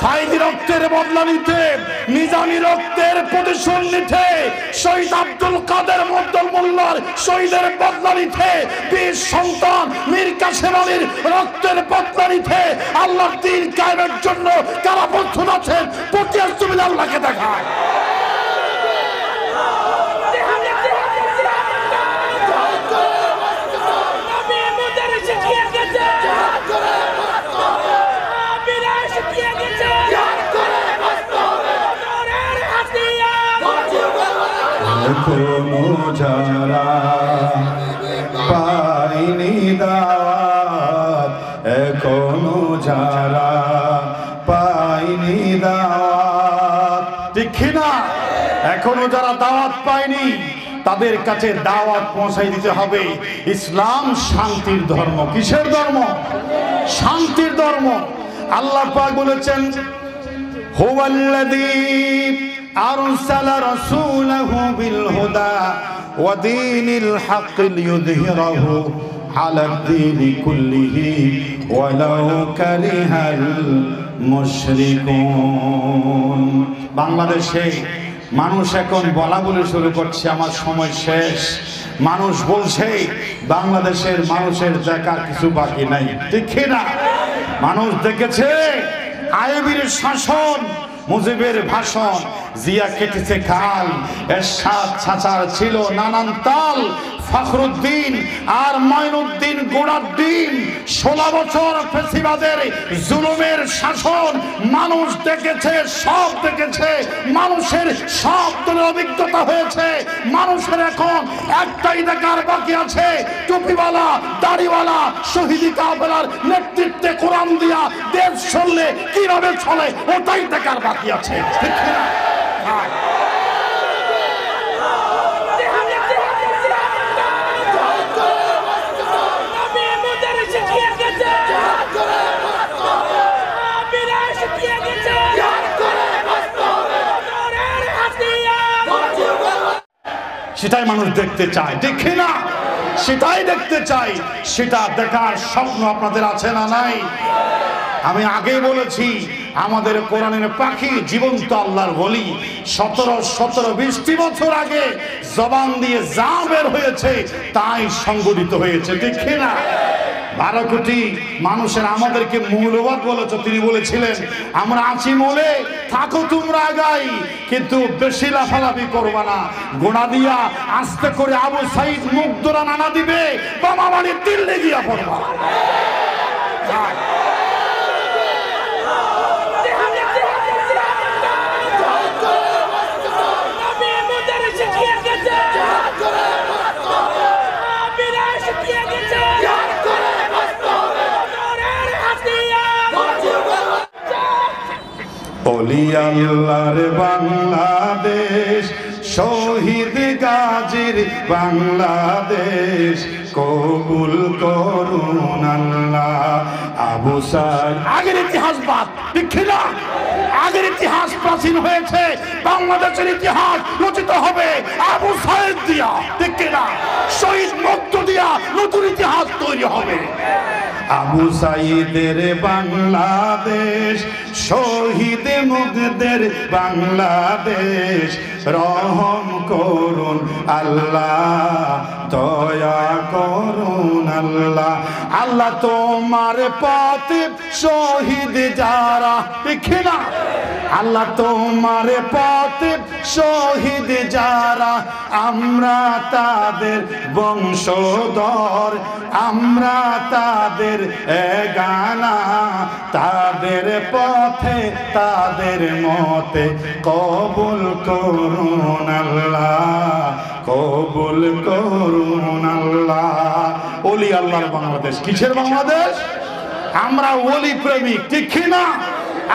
সাইদি রক্তের বদলা নিতে, নিজামী রক্তের প্রতিশোধ নিতে, শহীদ আব্দুল কাদের মদ্দুল মোল্লার শহীদের বদলা নিতে, বীর সন্তান মীর কাসেম আলীর রক্তের বদলা নিতে আল্লাহর দ্বীন কায়েমের জন্য কারা প্রস্তুত আছেন? প্রতিহার তুমি আল্লাহকে দেখায়। এখনো যারা পায়নি দাওয়াত, এখনো যারা পায়নি দাওয়াত, ঠিক না? এখনো যারা দাওয়াত পায়নি তাদের কাছে দাওয়াত পৌঁছাই দিতে হবে। ইসলাম শান্তির ধর্ম। কিসের ধর্ম? শান্তির ধর্ম। আল্লাহ পাক বলেছেন, হুয়াল্লাযী আরসালা রাসূলাহু বিল হুদা ওয়া দীনিল হক লিইয়ুযহিরাহু আলাদ দীনি কুল্লিহি ওয়ালাউ কারিহাল মুশরিকুন। বাংলাদেশে মানুষ এখন বলা বলে শুরু করছে আমার সময় শেষ। মানুষ বলছে বাংলাদেশের মানুষের দেখার কিছু বাকি নাই, ঠিক না? মানুষ দেখেছে আইয়ুবের শাসন, মুজিবের ভাষণ, জিয়া কেটেছে খাল, এরশাদ চাচার ছিল নানান তাল, ফখরুদ্দিন আর মঈনুদ্দিন গোড়াদ্দিন 16 বছর ফেসিবাদের জুলুমের শাসন মানুষ দেখেছে, সব দেখেছে। মানুষের সব দলের অভিজ্ঞতা হয়েছে। মানুষের এখন একটাই দেখার বাকি আছে, টুপিওয়ালা দাড়িওয়ালা শহীদি কাফেলার নেতৃত্বে কোরআন দিয়া দেশ চললে কিভাবে চলে ওটাই দেখার বাকি আছে, ঠিক না? সেটাই মানুষ দেখতে চায়, দেখে না? সেটাই দেখতে চাই। সেটা দেখার স্বপ্ন আপনাদের আছে না নাই? আমি আগেই বলেছি, আমাদের কোরআনের পাখি জীবন্ত আল্লাহর ওলি। 17-20 বছর আগে জবান দিয়ে যা বের হয়েছে তাই সংগঠিত হয়েছে, দেখে না? 12 কোটি মানুষের আমাদেরকে মৌলবাদ বলেছ। তিনি বলেছিলেন, আমরা আছি মূলে, থাকো তোমরা আগাই, কিন্তু বেশি লাফালাফি করবা না। গোড়া দিয়া আস্তে করে আবু সাইদ মুগ্ধরা নানা দিবে, বাবা বাড়ি দিল্লি দিয়া পড়বা। ওলি আল্লাহর বাংলাদেশ, শহীদ গাজীর বাংলাদেশ, কবুল করুন আল্লাহ। আবু সাইদ আগের ইতিহাস বাদ, ঠিক না? আগের ইতিহাস প্রাচীন হয়েছে, বাংলাদেশের ইতিহাস রচিত হবে আবু সাইদ দিয়া, ঠিক না? শহীদ মুক্ত দিয়া নতুন ইতিহাস তৈরি হবে। আবু সাইদের বাংলাদেশ, শহীদ মুগ্ধের বাংলাদেশ, রহম করুন আল্লাহ, দয়া করুন আল্লাহ। আল্লাহ তোমার পথে শহীদ যারা, ঠিক না? আল্লাহ তোমার পথে শহীদ যারা, আমরা তাদের বংশধর, আমরা তাদের এগানা, তাদের পথে তাদের মতে কবুল করুন আল্লাহ, কবুল করুন আল্লাহ। ওলি আল্লাহর বাংলাদেশ। কিসের বাংলাদেশ? আমরা ওলি প্রেমিক, ঠিক না?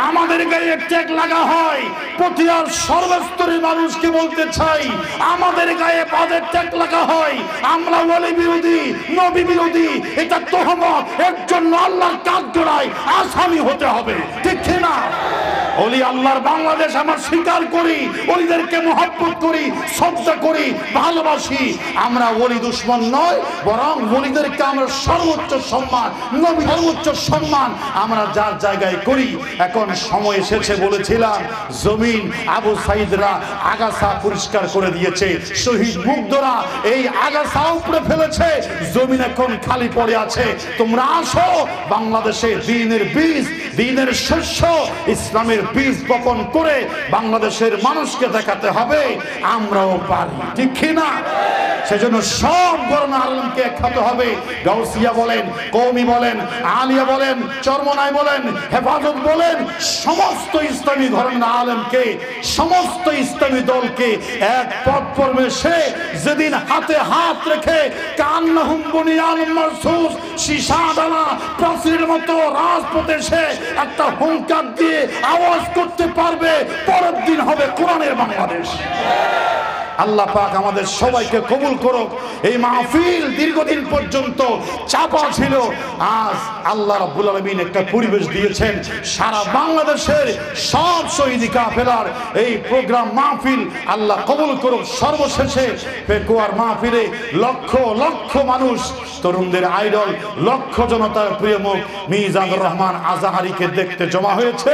আমাদের গায়ে ট্যাগ লাগা হয়। পটিয়ার সর্বস্তরের মানুষকে বলতে চাই, আমাদের গায়ে বাদের ট্যাগ লাগা হয়। আমরা ওলি বিরোধী, নবী বিরোধী, এটা তহমত। এর জন্য আল্লাহর কাঠগড়ায় আসামি হতে হবে, ঠিক না? ওলি আল্লাহর বাংলাদেশ আমরা স্বীকার করি, ওলিদেরকে মহব্বত করি, শ্রদ্ধা করি, ভালোবাসি। আমরা ওলি দুশ্মন নয়, বরং ওলিদেরকে আমরা সর্বোচ্চ সম্মান, নবী সর্বোচ্চ সম্মান আমরা যার জায়গায় করি। এখন সময় এসেছে, বলেছিলাম জমিন আবু সাইদরা আগাছা পরিষ্কার করে দিয়েছে, শহীদ মুগ্ধরা এই আগাছা উপড়ে ফেলেছে, জমিন এখন খালি পড়ে আছে। তোমরা আসো, বাংলাদেশে দ্বীনের বীজ, দ্বীনের শস্য, ইসলামের বীজ বপন করে বাংলাদেশের মানুষকে দেখাতে হবে আমরাও পারি, ঠিক কিনা? সেজন্য সব বর্ণ আলেমকে একসাথে হবে। গাউসিয়া বলেন, কওমি বলেন, আলিয়া বলেন, চরমনাই বলেন, হেফাজত বলেন, সমস্ত ইসলামী ধর্মের আলেমকে, সমস্ত ইসলামী দলকে এক প্ল্যাটফর্মে সে যেদিন হাতে হাত রেখে কান্নাহুম বুনিয়ানুম মারসুস সীসাদানা প্রাচীরের মতো রাজপথে সে একটা হুঙ্কার দিয়ে আওয়াজ করতে পারবে, পরের দিন হবে কোরআনের বাংলাদেশ। আল্লাহ পাক আমাদের সবাইকে কবুল করুক। এই মাহফিল দীর্ঘদিন পর্যন্ত চাপা ছিল, আজ আল্লাহ রাব্বুল আলামিন একটা পরিবেশ দিয়েছেন। সারা বাংলাদেশের সব শহীদ কাফেলার এই প্রোগ্রাম মাহফিল আল্লাহ কবুল করুক। সর্বশেষে পেকুয়ার মাহফিলে লক্ষ লক্ষ মানুষ, তরুণদের আইডল, লক্ষ জনতার প্রিয় মুখ মিজানুর রহমান আজাহারিকে দেখতে জমা হয়েছে।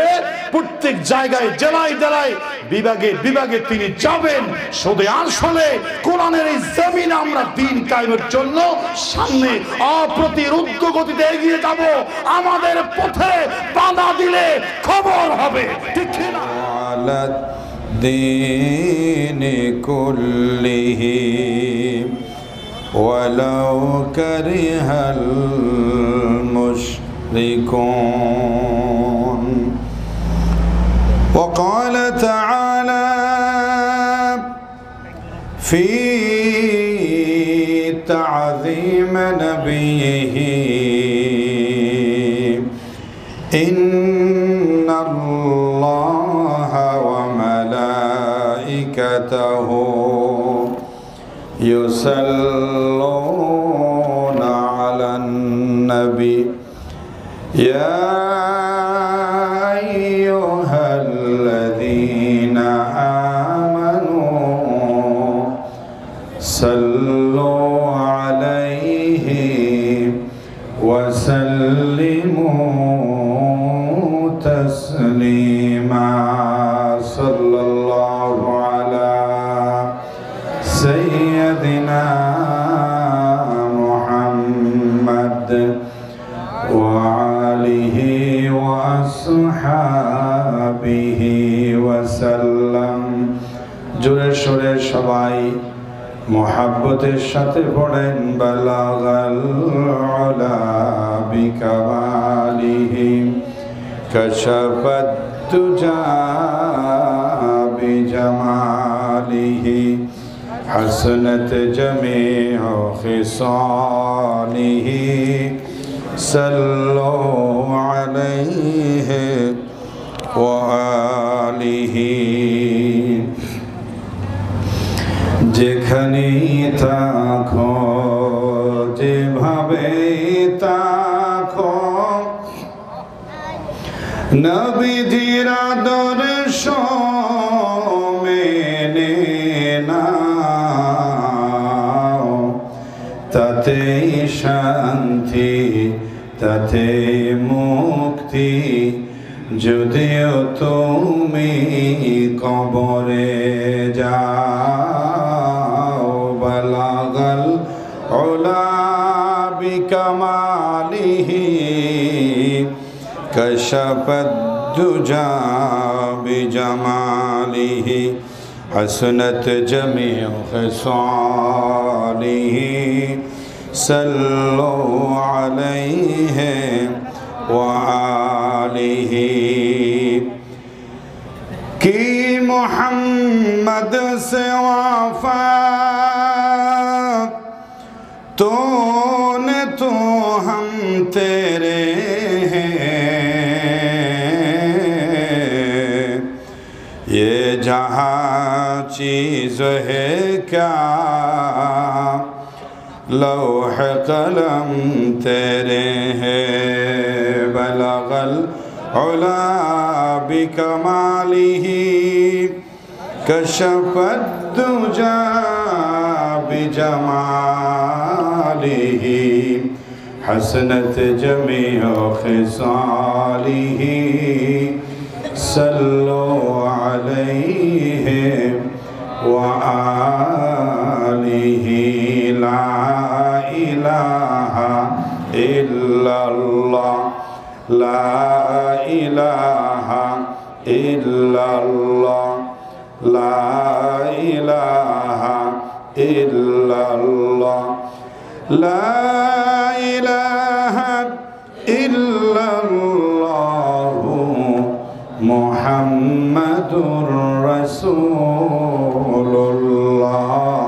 প্রত্যেক জায়গায়, জেলায় জেলায়, বিভাগে বিভাগে তিনি যাবেন। শুধু আসলে কোরআনের এই জমিনে আমরা দ্বীন কায়েমের জন্য সামনে অপ্রতিরোধ্য গতিতে এগিয়ে যাব। আমাদের পথে বাধা দিলে খবর হবে, ঠিক না? الدين كله ولو كره المشركون. وقال تعالى في تعظيم نبيه إن الله وملائكته يصلون على النبي يا أيها الذين آمنوا صلوا عليه وسلموا تسليما. صلى الله على سيدنا محمد وآله وأصحابه وسلم. জোরে সোরে সবাই মোহাব্বতের সাথে পড়েন বালাগাল উলা বিকামালিহি কাশাফাত তুজা বিজামালিহি হাসনাত জামিউ খিসালিহি সাল্লু আলাইহি ওয়া আলিহি। যেখানেই থাকো, যেভাবে থাকো, নবীজির আদর্শ মেনে নাও, তাতেই শান্তি, তাতে মুক্তি। যদিও তুমি কবরে যাও, বালাগাল উলা বিকামালিহি কাশাফাত দুজা বিজামালিহি হাসনাত জামিউ খিসালিহি সাল্লু আলাইহি ওয়া আলিহি। কি মুহাম্মদ से वफा तूने तो हम तेरे हैं, ये जहाँ चीज़ है क्या लौह कलम तेरे हैं। बलगल علا بكماله كشف الدجى بجماله حسنت جميع خصاله صلوا عليه وآله لا إله إلا الله لا إله إلا الله لا إله إلا الله لا إله إلا الله محمد رسول الله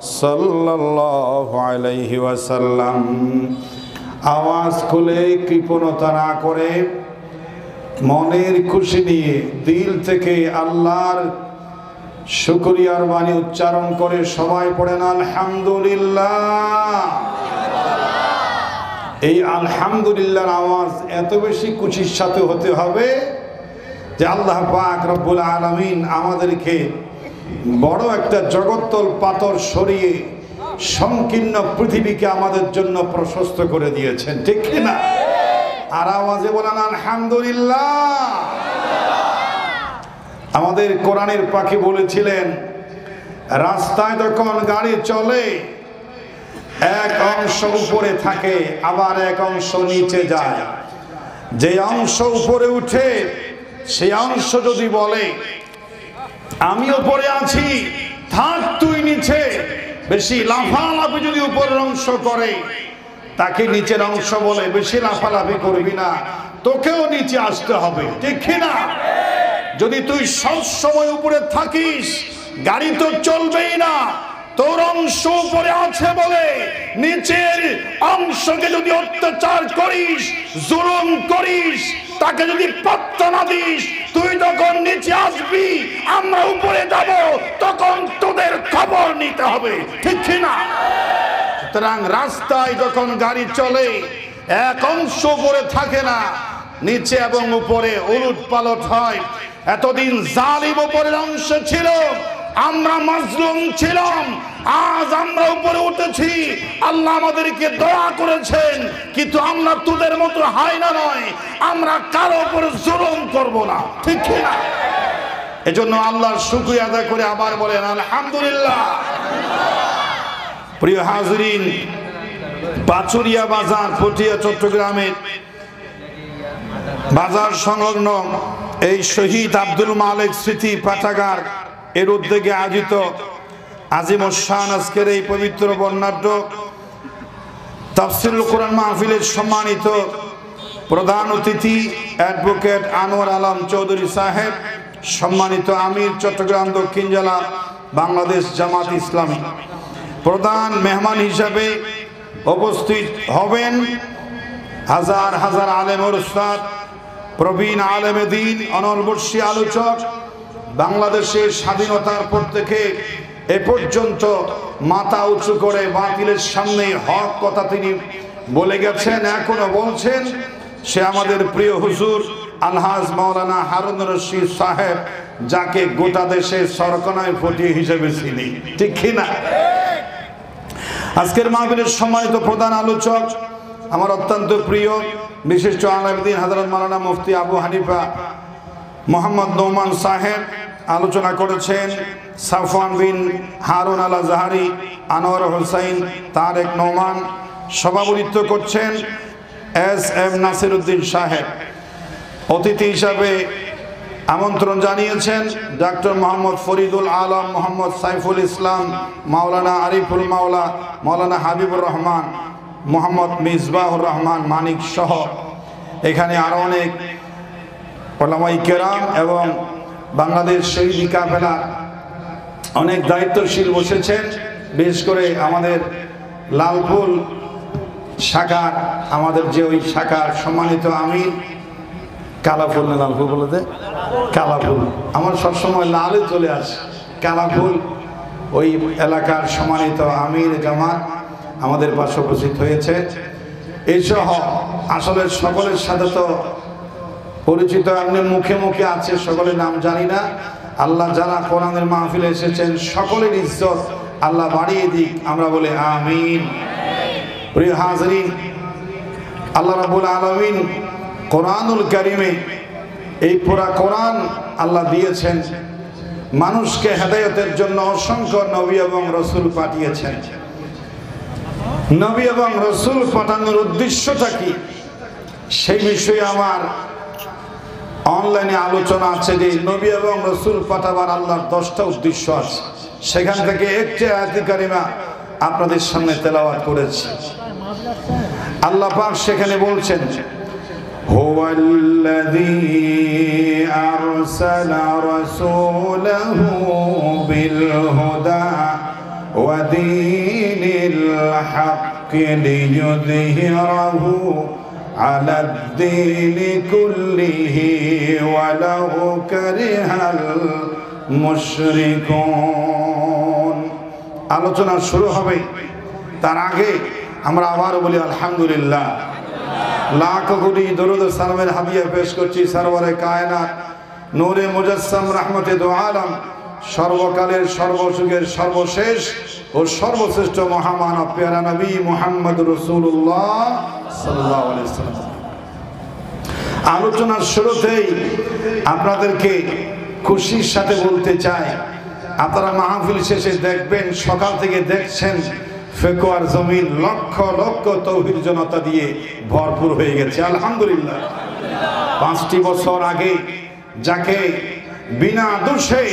صلى الله عليه وسلم আওয়াজ খুলে কৃপণতা না করে মনের খুশি নিয়ে দিল থেকে আল্লাহর শুকরিয়ার বাণী উচ্চারণ করে সবাই পড়েন আলহামদুলিল্লাহ। এই আলহামদুলিল্লাহর আওয়াজ এত বেশি খুশির সাথে হতে হবে যে আল্লাহ পাক রব্বুল আলামিন আমাদেরকে বড় একটা জগত্তল পাথর সরিয়ে সংকীর্ণ পৃথিবীকে আমাদের জন্য প্রশস্ত করে দিয়েছেন, ঠিক কিনা? আর আওয়াজে বলেন আলহামদুলিল্লাহ। আমাদের কোরআনের পাখি বলেছিলেন, রাস্তায় যখন গাড়ি চলে এক অংশ উপরে থাকে আবার এক অংশ নিচে যায়। যে অংশ উপরে উঠে সেই অংশ যদি বলে আমি উপরে আছি থাক তুই নিচে, বেশি লাফালাফি যদি উপরের অংশ করে তাকে নিচের অংশ বলে বেশি লাফালাফি করবি না, তোকেও নিচে আসতে হবে, ঠিক কিনা? যদি তুই সব সময় উপরে থাকিস গাড়ি তো চলবেই না। তোর অংশ উপরে আছে বলে নিচের অংশকে যদি অত্যাচার করিস, জুলুম করিস, তাকে যদি পাত্তা না দিস, তুই যখন নিচে আসবি আমরা উপরে যাব, তখন তোদের খবর নিতে হবে, ঠিক কিনা? সুতরাং রাস্তায় যখন গাড়ি চলে এক অংশ উপরে থাকে না, নিচে এবং উপরে উলট পালট হয়। এতদিন জালিম উপরের অংশ ছিল, আমরা মাজলুম ছিলাম, আজ আমরা উপরে উঠেছি, আল্লাহ আমাদেরকে দয়া করেছেন। কিন্তু আমরা তোদের মতো হায়না নয়, আমরা কারো উপরে জুলুম করব না, ঠিক কিনা? এজন্য আল্লাহর শুকরিয়া আদায় করে আবার বলেন আলহামদুলিল্লাহ। প্রিয় হাজরিন, পাচুরিয়া বাজার পটিয়া চট্টগ্রামের বাজার সংলগ্ন এই শহীদ আব্দুল মালিক স্মৃতি পাঠাগার এর উদ্যোগে আয়োজিত আজিমুশান আজকের এই পবিত্র বর্ণাঢ্য তাফসীরুল কোরআন মাহফিলের সম্মানিত প্রধান অতিথি অ্যাডভোকেট আনোয়ার আলম চৌধুরী সাহেব, সম্মানিত আমির চট্টগ্রাম দক্ষিণ জেলা বাংলাদেশ জামাত ইসলামী, প্রধান মেহমান হিসাবে উপস্থিত হবেন হাজার হাজার আলেম ও উস্তাদ, প্রবীণ আলেমে দ্বীন, অনলবর্ষী আলোচক, বাংলাদেশের স্বাধীনতার পর থেকে এ পর্যন্ত মাথা উঁচু করে বাতিলের সামনে হক কথা তিনি বলে গেছেন, এখনো বলছেন। সে আমাদের প্রিয় হুজুর আলহাজ মাওলানা হারুন রশিদ সাহেব, যাকে গোটা দেশে সরকনায় ফটিয়ে হিসেবে চিনি, ঠিক কিনা? আজকের মাহফিলের সম্মানিত প্রধান আলোচক আমার অত্যন্ত প্রিয় বিশিষ্ট আলেমদ্দিন হযরত মাওলানা মুফতি আবু হানিফা মোহাম্মদ নোমান সাহেব আলোচনা করেছেন। সাফওয়ান বিন হারুন আল আজহারি, আনোয়ার হোসেন তারেক নোমান সভাপতিত্ব করছেন। এস এম নাসির উদ্দিন সাহেব অতিথি হিসাবে আমন্ত্রণ জানিয়েছেন ডক্টর মোহাম্মদ ফরিদুল আলম, মোহাম্মদ সাইফুল ইসলাম, মাওলানা আরিফুল মাওলা, মাওলানা হাবিবুর রহমান, মোহাম্মদ মিসবাহুর রহমান মানিক সহ এখানে আরো অনেক ওলামায়ে কেরাম এবং বাংলাদেশ শহীদ কাফেলার অনেক দায়িত্বশীল বসেছেন। বিশেষ করে আমাদের লালপুল শাখার, আমাদের যে ওই শাখার সম্মানিত আমির, কালাফুল না লালফুল বলতে কালাফুল, আমার সবসময় লালে চলে আসে কালাফুল, ওই এলাকার সম্মানিত আমির জামাত আমাদের পাশে উপস্থিত হয়েছে। এই সহ আসলে সকলের সাথে তো পরিচিত এমনি মুখে মুখে আছে, সকলের নাম জানি না। আল্লাহ যারা কোরআনের মাহফিলে এসেছেন সকলের ইজ্জত আল্লাহ বাড়িয়ে দিক, আমরা বলি আমিন। প্রিয় হাজরিন, আল্লাহ রাব্বুল আলামিন কোরআনুল কারীমে এই পুরা কোরআন আল্লাহ দিয়েছেন মানুষকে হেদায়েতের জন্য। অসংখ্য নবী এবং রাসূল পাঠিয়েছেন। নবী এবং রাসূল পাঠানোর উদ্দেশ্যটা কি, সেই বিষয়ে আমার অনলাইনে আলোচনা আছে যে নবী এবং রাসূল পাঠাবার আল্লাহর 10টা উদ্দেশ্য আছে। সেখান থেকে একটি আয়াতে কারিমা আপনাদের সামনে তেলাওয়াত করেছি। আল্লাহ পাক সেখানে বলছেন, হুয়াল্লাযী আরসালা রাসূলাহু বিল হুদা ওয়া দীনিল হাক্কি লিইয়ুযহিরাহু আলাদ দীনি কুল্লিহি ওয়ালাউ কারিহাল মুশরিকুন। আলোচনা শুরু হবে, তার আগে আমরা আবার বলি আলহামদুলিল্লাহ। লাখ কোটি দরুদ ও সালামের হাদিয়া পেশ করছি সরওয়ারে কায়নাত নূরে মুজাসসাম রাহমাতে দু আলম, সর্বকালের সর্বযুগের সর্বশেষ ও সর্বশ্রেষ্ঠ মহামানব পেয়ারা নবী মুহাম্মদ রাসূলুল্লাহ সাল্লাল্লাহু আলাইহি ওয়াসাল্লাম। আলোচনার শুরুতেই আপনাদেরকে খুশির সাথে বলতে চাই, আপনারা মাহফিল শেষে দেখবেন, সকাল থেকে দেখছেন ফেকুয়ার জমিন লক্ষ লক্ষ তৌহিদ জনতা দিয়ে ভরপুর হয়ে গেছে। আলহামদুলিল্লাহ। 5টি বছর আগে যাকে বিনা দোষে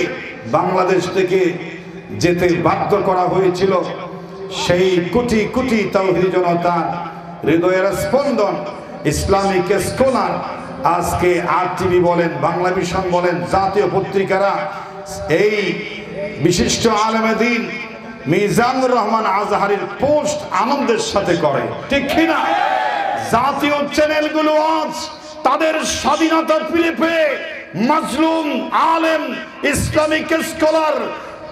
বাংলাদেশ থেকে যেতে বাধ্য করা হয়েছিল, সেই কোটি কোটি তৌহিদ জনতার হৃদয়ের স্পন্দন ইসলামিক স্কলার আজকে RTV বলেন, বাংলা মিশন বলেন, জাতীয় পত্রিকারা এই বিশিষ্ট আলেমে দ্বীন মিজানুর রহমান আজহারীর পোস্ট আনন্দের সাথে করে, ঠিক কিনা? জাতীয় চ্যানেলগুলো আজ তাদের স্বাধীনতা ফিরে পেয়ে মাজলুম আলেম ইসলামিক স্কলার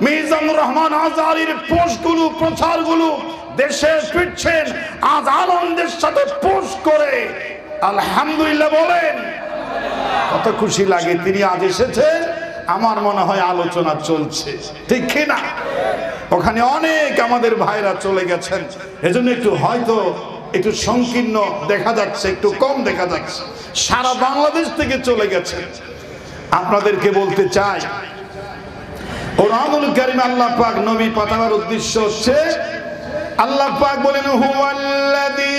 মিজানুর রহমান আজহারীর পোস্টগুলো প্রচারগুলো দেশে ফিরছেন, আজ আনন্দের সাথে পোস্ট করে আলহামদুলিল্লাহ বলেন। কত খুশি লাগে তিনি আজ এসেছেন। আমার মনে হয় আলোচনা চলছে, ঠিক কিনা? ওখানে অনেক আমাদের ভাইরা চলে গেছেন, এজন্য একটু হয়তো একটু সংকীর্ণ দেখা যাচ্ছে, একটু কম দেখা যাচ্ছে। সারা বাংলাদেশ থেকে চলে গেছে। আপনাদেরকে বলতে চাই, কোরআনুল কারীমে আল্লাহ পাক নবী পাঠাবার উদ্দেশ্য হচ্ছে, আল্লাহ পাক বলেন হুয়াল্লাযী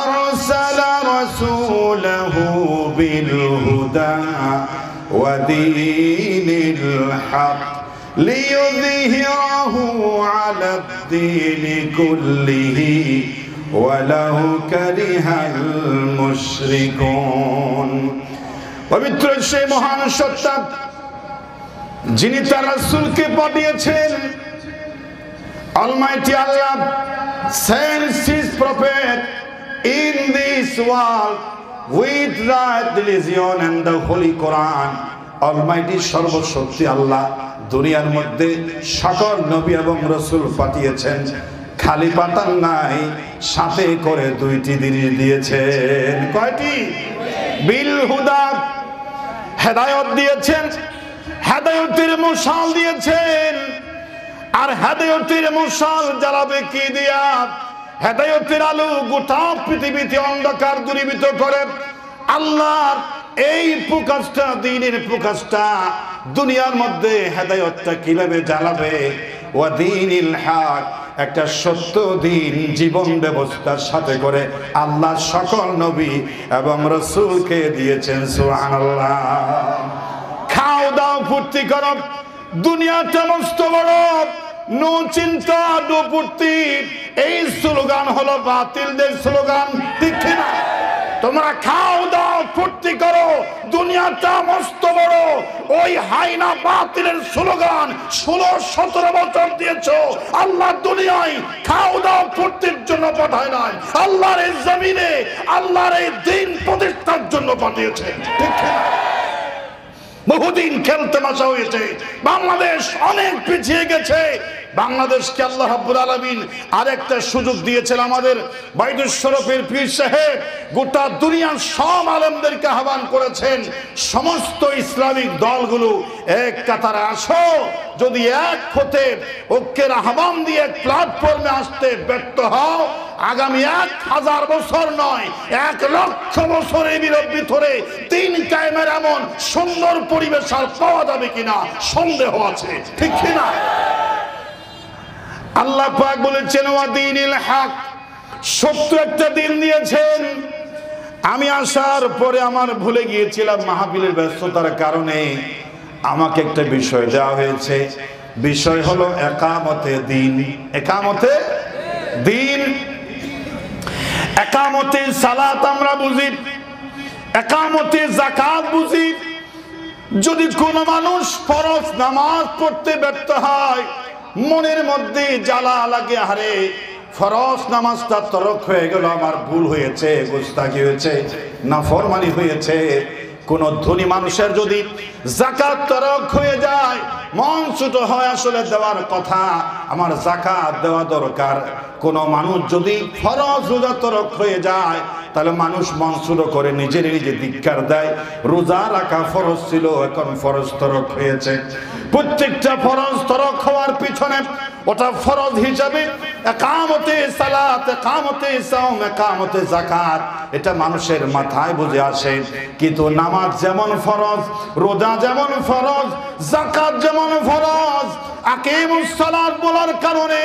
আরসালা রাসূলাহু বিল হুদা ওয়া দীনিল হক লিইয়ুযহিরাহু আলাদ দীনি কুল্লিহি ওয়ালাউ কারিহাল মুশরিকুন। পবিত্র সেই মহান সত্তা যিনি তার রাসূলকে পাঠিয়েছেন, Almighty Allah sends His prophet in this world with right religion and the Holy Quran. Almighty সর্বশক্তি আল্লাহ দুনিয়ার মধ্যে সকল নবী এবং রাসূল পাঠিয়েছেন, খালি পাঠান নাই, সাথে করে 2টি জিনিস দিয়েছেন। কয়টি? বিল হুদা, হেদায়েত দিয়েছেন, হেদায়েতের মশাল দিয়েছেন। আর হেদায়েতের মশাল জ্বালাবে কি দিয়া? হেদায়েতের আলো গোটা পৃথিবীতে অন্ধকার দূরীভূত করে। আল্লাহর এই প্রকাশটা, দ্বীনের প্রকাশটা দুনিয়ার মধ্যে হেদায়েতটা কিভাবে জ্বালাবে? ওয়া দীনিল হক, একটা সত্য দিন জীবন ব্যবস্থার সাথে করে আল্লাহ সকল নবী এবং রাসূলকে দিয়েছেন। সুবহানাল্লাহ। খাও দাও ফুর্তি করো, দুনিয়াটা মস্ত বড়, নো চিন্তা নো ফুর্তি, এই স্লোগান হলো বাতিলদের স্লোগান, ঠিক কিনা? তোমরা খাও দাও ফুর্তি করো, দুনিয়াটা মস্ত বড়, ওই হাইনা বাতিলের স্লোগান 16-17 বছর দিয়েছো। আল্লাহ দুনিয়ায় খাও দাও ফুর্তির জন্য পাঠায় নাই, আল্লাহর এই জমিনে আল্লাহর এই দিন প্রতিষ্ঠার জন্য পাঠিয়েছে, ঠিক কিনা? বহুদিন খেলতে মাসা হয়েছে, বাংলাদেশ অনেক পিছিয়ে গেছে, বাংলাদেশকে আল্লাহ রাব্বুল আলামিন আরেকটা সুযোগ দিয়েছেন। আমাদের বাইতুল শরফের পীর সাহেব গোটা দুনিয়ার সব আলেমদেরকে আহ্বান করেছেন, সমস্ত ইসলামিক দলগুলো এক কাতারে আসো। যদি এক হতে ঐক্যের আহ্বান দিয়ে প্ল্যাটফর্মে আসতে ব্যর্থ হও, আগামী 1000 বছর নয় 1,00,000 বছরের ভিতরে দিন কায়েমের এমন সুন্দর পরিবেশ আর পাওয়া যাবে কিনা সন্দেহ আছে, ঠিক কিনা? আল্লাহ পাক বলেছেন ওয়া দীনিল হক, সত্য একটা দিন দিয়েছেন। আমি আসার পরে আমার ভুলে গিয়েছিলাম, মাহফিলের ব্যস্ততার কারণে আমাকে একটা বিষয় দেওয়া হয়েছে। বিষয় হলো একামতে দ্বীন। একামতে দ্বীন, একামতে সালাত আমরা বুঝি, একামতে যাকাত বুঝি। যদি কোন মানুষ ফরজ নামাজ পড়তে ব্যর্থ হয়, মনের মধ্যে জ্বালা লাগে, আরে ফরজ নামাজটা তরক হয়ে গেল, আমার ভুল হয়েছে, গোস্তাকি হয়েছে, নাফরমানি হয়েছে। কোন ধনী মানুষের যদি যাকাত তরক হয়ে যায়, মন ছোট হয়, আসলে দেওয়ার কথা, আমার যাকাত দেওয়া দরকার। কোন মানুষ যদি ফরজ রোজা তরক হয়ে যায়, তাহলে মানুষ মন ছোট করে নিজে ধিক্কার দেয়, রোজা রাখা ফরজ ছিল, এখন ফরজ তরক হয়েছে। প্রত্যেকটা ফরজ তরক হওয়ার পিছনে ওটা ফরজ হিসাবে একামতে সালাত, একামতে সাওম, একামতে যাকাত, এটা মানুষের মাথায় বুঝে আসে। কিন্তু নামাজ যেমন ফরজ, রোজা যেমন ফরজ, যাকাত যেমন ফরজ, আকিমুস সালাত বলার কারণে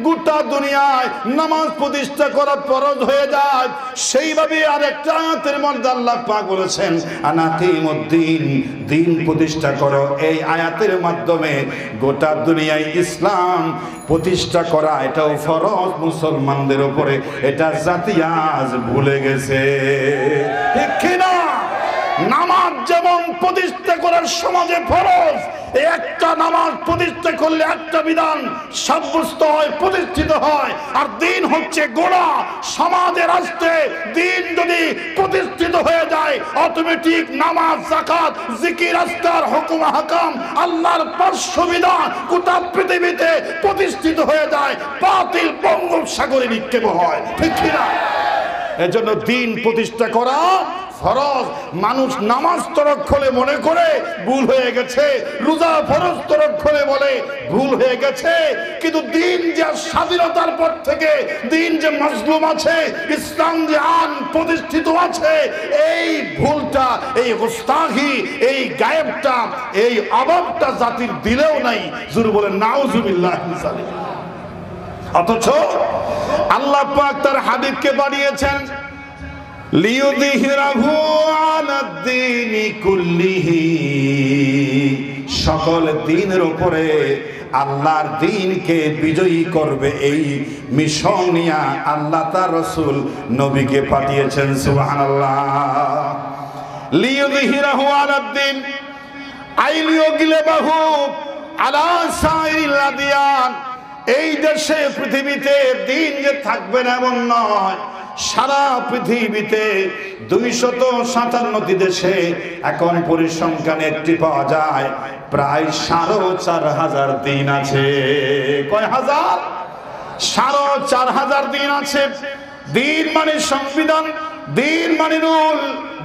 গোটা দুনিয়ায় নামাজ প্রতিষ্ঠা করা ফরজ হয়ে যায়। সেইভাবে আরেকটা আয়াতের মধ্যে আল্লাহ পাক বলেছেন আনাকিমুদ্দিন, দিন প্রতিষ্ঠা করো। এই আয়াতের মাধ্যমে গোটা দুনিয়ায় ইসলাম প্রতিষ্ঠা করা এটাও ফরজ মুসলমানদের উপরে। এটা জাতি আজ ভুলে গেছে, ঠিক কিনা? নামাজ যেমন প্রতিষ্ঠা করার সমাজে ফরজ, একটা নামাজ প্রতিষ্ঠা করলে একটা বিধান সাব্যস্ত হয়, প্রতিষ্ঠিত হয়। আর দিন হচ্ছে গোড়া, সমাজে রাষ্ট্রে দিন যদি প্রতিষ্ঠিত হয়ে যায়, অটোমেটিক নামাজ, যাকাত, জিকির, আজকার, হুকুম, হাকাম, আল্লাহর পার্শ্ব বিধান গোটা পৃথিবীতে প্রতিষ্ঠিত হয়ে যায়, বাতিল বঙ্গোপসাগরে নিক্ষেপ হয়, ঠিক কিনা? এজন্য দিন প্রতিষ্ঠা করা ফরজ। মানুষ নামাজ তরক করে মনে করে ভুল হয়ে গেছে, রোজা ফরজ তরক করে বলে ভুল হয়ে গেছে। কিন্তু দিন যে স্বাধীনতার পর থেকে দিন যে মাজলুম আছে, ইসলাম যে আন প্রতিষ্ঠিত আছে, এই ভুলটা, এই গোস্তাখি, এই গায়েবটা, এই অভাবটা জাতির দিলেও নাই। জোরে বলেন নাউজুবিল্লাহ। অথচ আল্লাহ পাক তার হাবিবকে বানিয়েছেন লিয়ুযহিরাহু আলাদ-দীনি কুল্লিহি, সকল দ্বীনের উপরে আল্লাহর দ্বীনকে বিজয়ী করবে। এই মিশন নিয়ে আল্লাহ তার রাসূল নবীকে পাঠিয়েছেন। সুবহানাল্লাহ। লিয়ুযহিরাহু আলাদ-দীন আই লিয়ুগলিবাহু আলা সাইরিল আদিয়ান। এই দেশে পৃথিবীতে দিন যে থাকবে না এমন নয়, সারা পৃথিবীতে 257টি দেশে এখন পরিসংখ্যানে একটি পাওয়া যায়, প্রায় 4,500 দিন আছে। কয় হাজার? 4,500 দিন আছে। দিন মানে সংবিধান, দিন মানে রুল,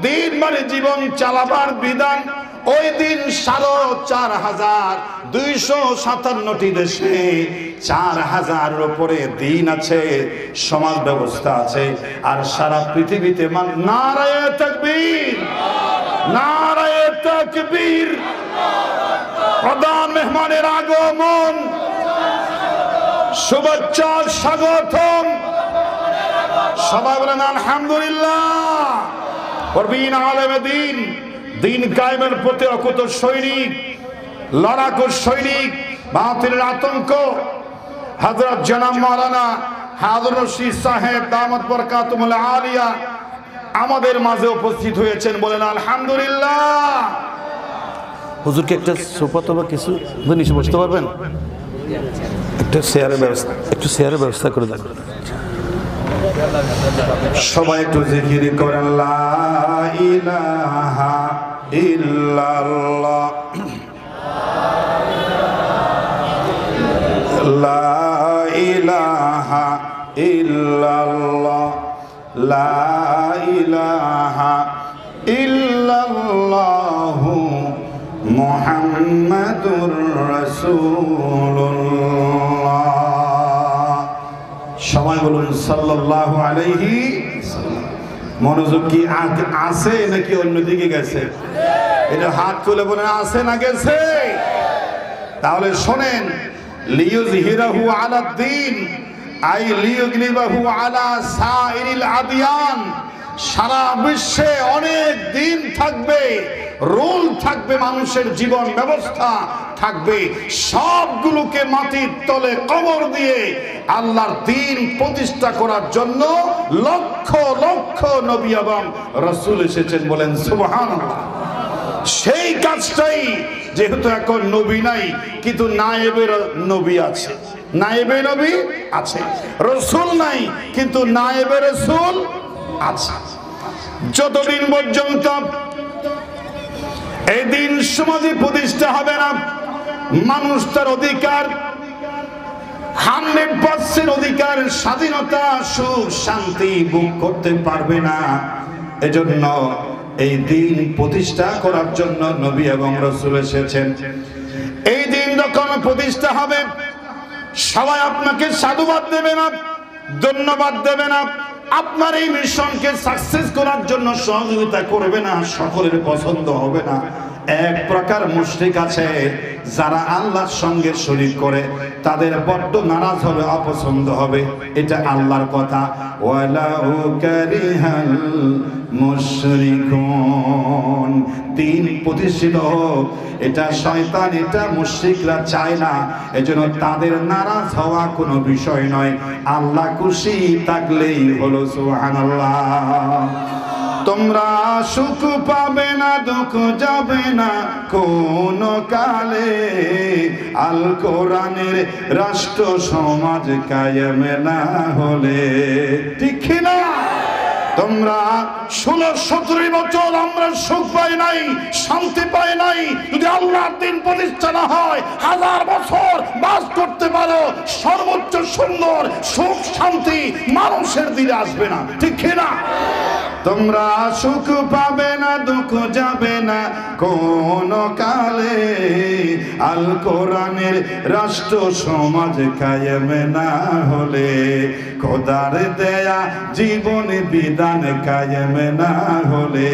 দিন মানে জীবন চালাবার বিধান। ওই দিন 4,257টি দেশে 4,000-এর উপরে দিন আছে, সমাজ ব্যবস্থা আছে। আর সারা পৃথিবীতে নারায়ে তাকবীর, নারায়ে তাকবীর। প্রধান মেহমানের আগমন, শুভেচ্ছা, স্বাগতম। সবাই বলেন আলহামদুলিল্লাহ। প্রবীণ আলেমে দিন, দিন কায়েমের প্রতি অকুত সৈনিক, লড়াকু সৈনিক, বাতিলের আতঙ্ক হযরত জনাব মাওলানা হারুন রশিদ সাহেব দামাত বরকাতুল আলিয়া আমাদের মাঝে উপস্থিত হয়েছেন। বলেন আলহামদুলিল্লাহ। হুজুরকে একটা সোফা বা কিছু নিচে বসতে পারবেন? একটা চেয়ারের ব্যবস্থা করে দেন। সবাই একটু জিকির করেন লা ইলাহা ইল্লাল্লাহ, লা মুহাম্মাদুর রাসূলুল্লাহ। সবাই বলুন সাল্লাল্লাহু আলাইহি সাল্লাম। মনোযোগ কি আছে নাকি অন্যদিকে গেছে? এটা হাত তুলে বলেন আছে না গেছে? তাহলে শোনেন, লিইয়ুযহিরাহু আলাদ-দ্বীন আই লিইয়ুগলিবাহু আলা সাইরিল আদিয়ান। সারা বিশ্বে অনেক দিন থাকবে, রোল থাকবে, মানুষের জীবন ব্যবস্থা থাকবে, সবগুলোকে মাটির তলে কবর দিয়ে আল্লাহর দ্বীন প্রতিষ্ঠা করার জন্য লক্ষ লক্ষ নবী এবং রাসূল এসেছেন। বলেন সুবহানাল্লাহ। সেই কাজটাই, যেহেতু এখন নবী নাই কিন্তু নায়েবে নবী আছে, নায়েবে নবী আছে, রাসূল নাই কিন্তু নায়েবে রাসূল আছে। যতদিন পর্যন্ত এই দিন সমাজে প্রতিষ্ঠা হবে না, মানুষ তার অধিকার 100% অধিকার, স্বাধীনতা, সুখ, শান্তি ভোগ করতে পারবে না। এজন্য এই দিন প্রতিষ্ঠা করার জন্য নবী এবং রাসূল এসেছেন। এই দিন যখন প্রতিষ্ঠা হবে, সবাই আপনাকে সাধুবাদ দেবে না, ধন্যবাদ দেবে না, আপনার এই মিশনকে সাকসেস করার জন্য সহযোগিতা করবে না, সকলের পছন্দ হবে না। এক প্রকার মুশরিক আছে যারা আল্লাহর সঙ্গে শরীক করে, তাদের বড্ড নারাজ হবে, অপছন্দ হবে। এটা আল্লাহর কথা, ওয়ালাউ কারিহাল মুশরিকুন। দিন প্রতিষ্ঠিত হোক, এটা শয়তান, এটা মুশরিকরা চায় না। এজন্য তাদের নারাজ হওয়া কোনো বিষয় নয়, আল্লাহ খুশি থাকলেই হলো। সুবহানাল্লাহ। তোমরা সুখ পাবে না, দুঃখ যাবে না কোন কালে, আল কোরআনের রাষ্ট্র সমাজ কায়েম না হলে। ঠিক না? তোমরা 16-17 বছর আমরা সুখ পাই নাই, শান্তি পাই নাই। যদি আল্লাহর দ্বীন প্রতিষ্ঠা না হয়, 1000 বছর বাস করতে পারো, সর্বোচ্চ সুন্দর সুখ শান্তি মানুষের দিলে আসবে না। ঠিক না? তোমরা সুখ পাবে না, দুঃখ যাবে না কোন কালে, আল কোরআনের রাষ্ট্র সমাজ কায়েম না হলে, খোদার দেয়া জীবন বিধান কায়েম না হলে।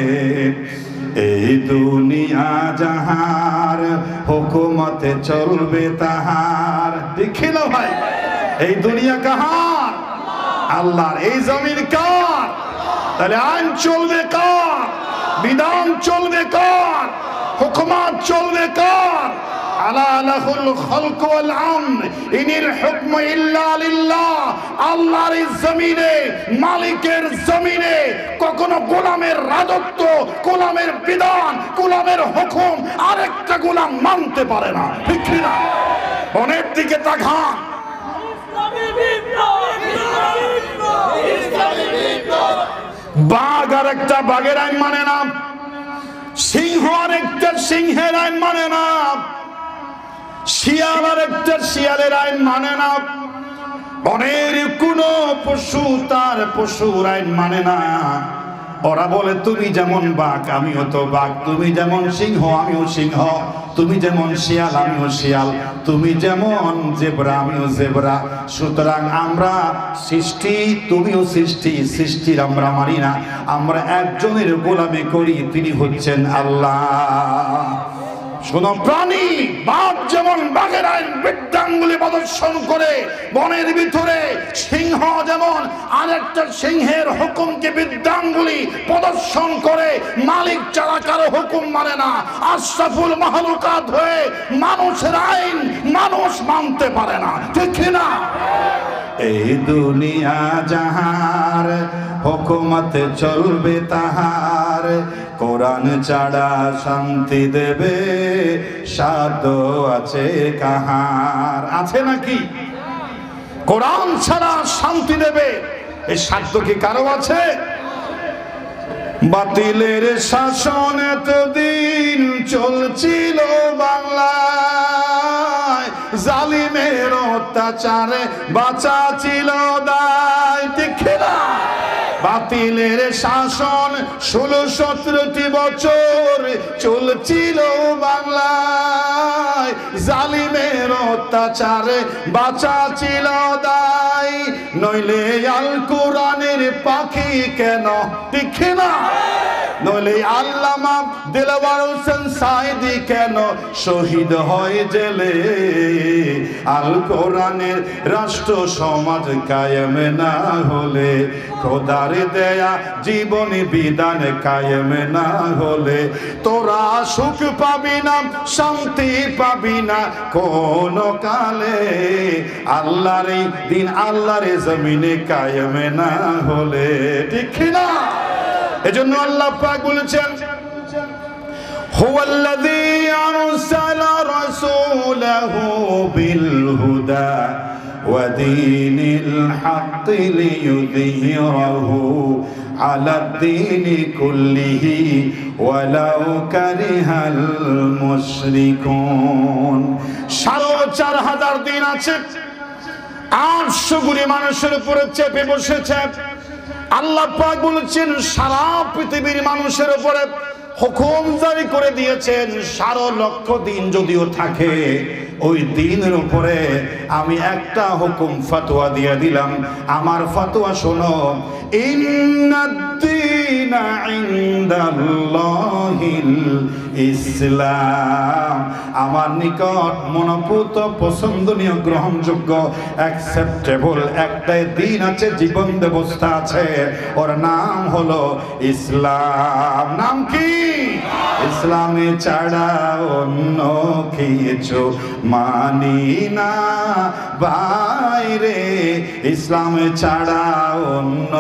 এই দুনিয়া যাহার, হুকুমতে চলবে তাহার। দেখি না ভাই, এই দুনিয়া কাহার? আল্লাহর। এই জমিন কার? তাহলে আইন চলবে কার? বিধান চলবে কার? হুকুমাত চলবে কার? আলা লাহুল খালকু ওয়াল আমর ইনিল হুকমু ইল্লা লিল্লাহ। আল্লাহর এই জমিনে, মালিকের জমিনে কখনো গোলামের রাজত্ব, গোলামের বিধান, গোলামের হুকুম আরেকটা গোলাম মানতে পারে না। ঠিক না? অনেক দিকে তাকান। বাঘ আর একটা বাঘের আইন মানে না, সিংহ আর একটা সিংহের আইন মানে না, শিয়াল আর একটা শিয়ালের আইন মানে না, বনের কোন পশু তার পশুর আইন মানে না। ওরা বলে তুমি যেমন বাঘ আমিও তো বাঘ, তুমি যেমন সিংহ আমিও সিংহ, তুমি যেমন শিয়াল আমিও শিয়াল, তুমি যেমন জেব্রা আমিও জেব্রা। সুতরাং আমরা সৃষ্টি, তুমিও সৃষ্টি, সৃষ্টির আমরা মানি না, আমরা একজনের গোলামি করি, তিনি হচ্ছেন আল্লাহ। শোনো প্রাণী, বাঘ যেমন বাঘের আইন বৃদ্ধাঙ্গুলি প্রদর্শন করে বনের ভিতরে, সিংহ যেমন আরেকটা সিংহের হুকুমকে বৃদ্ধাঙ্গুলি প্রদর্শন করে, মালিক ছাড়া কারো হুকুম মানে না, আশরাফুল মাহলুকাত হয়ে মানুষের আইন মানুষ মানতে পারে না। ঠিক না? এই দুনিয়া যাহার, হুকুমতে চলবে তাহার, কোরআন ছাড়া শান্তি দেবে সাধ্য আছে কাহার? আছে নাকি? কোরআন ছাড়া শান্তি দেবে এই সাধ্য কি কারো আছে? বাতিলের শাসন এতদিন চলছিল বাংলায়, জালিমের অত্যাচারে বাঁচা ছিল দায়। ঠিক না? বাতিলের শাসন 16-17 বছর চলছিল বাংলায়, জালিমের অত্যাচারে বাঁচা ছিল দায়, নইলে আল কোরআনের পাখি কেন, ঠিক না? নইলে আল্লামা দিলওয়ার হোসেন সাইদি কেন শহীদ হয় জেলে? আল কোরআনের রাষ্ট্র সমাজ কায়েম না হলে, খোদার দেয়া জীবনী বিধান কায়েম না হলে, তোরা সুখ পাবি না, শান্তি পাবি না কোন কালে। আল্লাহর দিন আল্লাহর জমিনে কায়েম না হলে, ঠিক না? এজন্য আল্লাহ পাক বলেছেন, হুয়াল্লাযী আরসালা রাসূলাহু বিল হুদা ওয়া দীনিল হাক্কি লিইয়ুযহিরাহু আলাদ দীনি কুল্লিহি ওয়ালাউ কারিহাল মুশরিকুন। ৪,৫০০ দিন আছে, ৮০০ কোটি মানুষের উপরে চেপে বসেছে। আল্লাহ পাক বলেছেন সারা পৃথিবীর মানুষের উপরে হুকুম জারি করে দিয়েছেন, ১২,০০,০০০ দিন যদিও থাকে, ওই দিনের উপরে আমি একটা হুকুম ফতোয়া দিয়ে দিলাম। আমার ফতোয়া শোনো, ইন্নাদ-দীনা ইনদাল্লাহিল ইসলাম। আমার নিকট মনোপুত পছন্দনীয় গ্রহণযোগ্য অ্যাকসেপ্টেবল একটাই দিন আছে, জীবন ব্যবস্থা আছে, ওর নাম হলো ইসলাম। নাম কি? ইসলামে ছাড়া অন্য কিছু মানি না বাইরে, ইসলামে ছাড়া অন্য